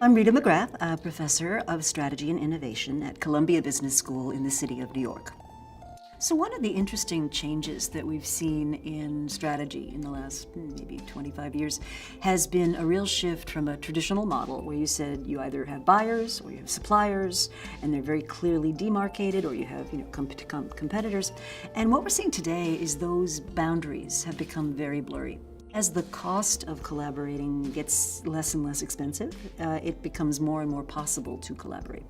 I'm Rita McGrath, a professor of strategy and innovation at Columbia Business School in the city of New York. So one of the interesting changes that we've seen in strategy in the last maybe 25 years has been a real shift from a traditional model where you said you either have buyers or you have suppliers and they're very clearly demarcated, or you have competitors. And what we're seeing today is those boundaries have become very blurry. As the cost of collaborating gets less and less expensive, it becomes more and more possible to collaborate.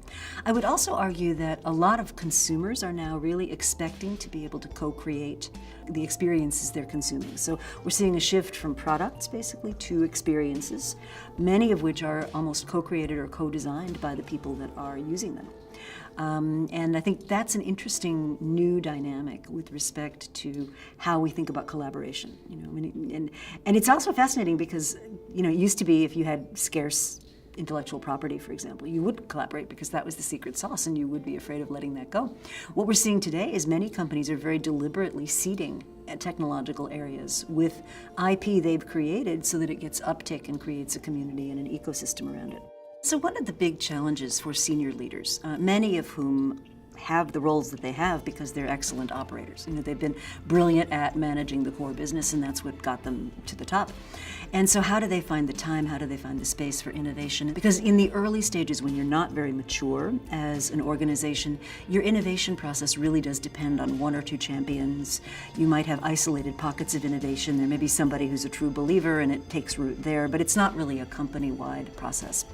I would also argue that a lot of consumers are now really expecting to be able to co-create the experiences they're consuming. So we're seeing a shift from products, basically, to experiences, many of which are almost co-created or co-designed by the people that are using them. And I think that's an interesting new dynamic with respect to how we think about collaboration. And it's also fascinating because it used to be if you had scarce intellectual property, for example, you would collaborate because that was the secret sauce and you would be afraid of letting that go. What we're seeing today is many companies are very deliberately seeding at technological areas with IP they've created so that it gets uptick and creates a community and an ecosystem around it. So one of the big challenges for senior leaders, many of whom have the roles that they have because they're excellent operators. They've been brilliant at managing the core business, and that's what got them to the top. And so how do they find the time? How do they find the space for innovation? Because in the early stages, when you're not very mature as an organization, your innovation process really does depend on one or two champions. You might have isolated pockets of innovation. There may be somebody who's a true believer and it takes root there, but it's not really a company-wide process.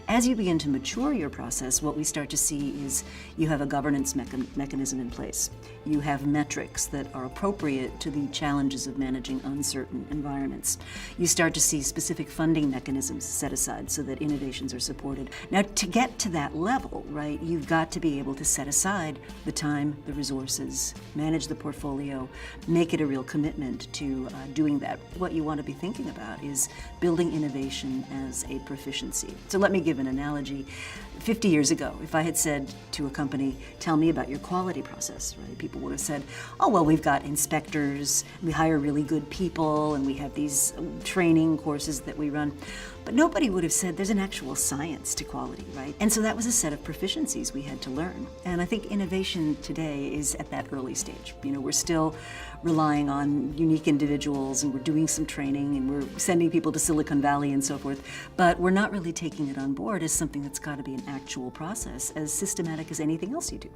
As you begin to mature your process, what we start to see is you have a governance mechanism in place. You have metrics that are appropriate to the challenges of managing uncertain environments. You start to see specific funding mechanisms set aside so that innovations are supported. Now, to get to that level, right, you've got to be able to set aside the time, the resources, manage the portfolio, make it a real commitment to doing that. What you want to be thinking about is building innovation as a proficiency. So let me give an analogy. 50 years ago, if I had said to a company, tell me about your quality process, right? People would have said, oh, well, we've got inspectors, we hire really good people, and we have these training courses that we run. But nobody would have said there's an actual science to quality, right? And so that was a set of proficiencies we had to learn. And I think innovation today is at that early stage. We're still relying on unique individuals, and we're doing some training, and we're sending people to Silicon Valley and so forth, but we're not really taking it on board as something that's got to be an actual process, as systematic as anything else you do.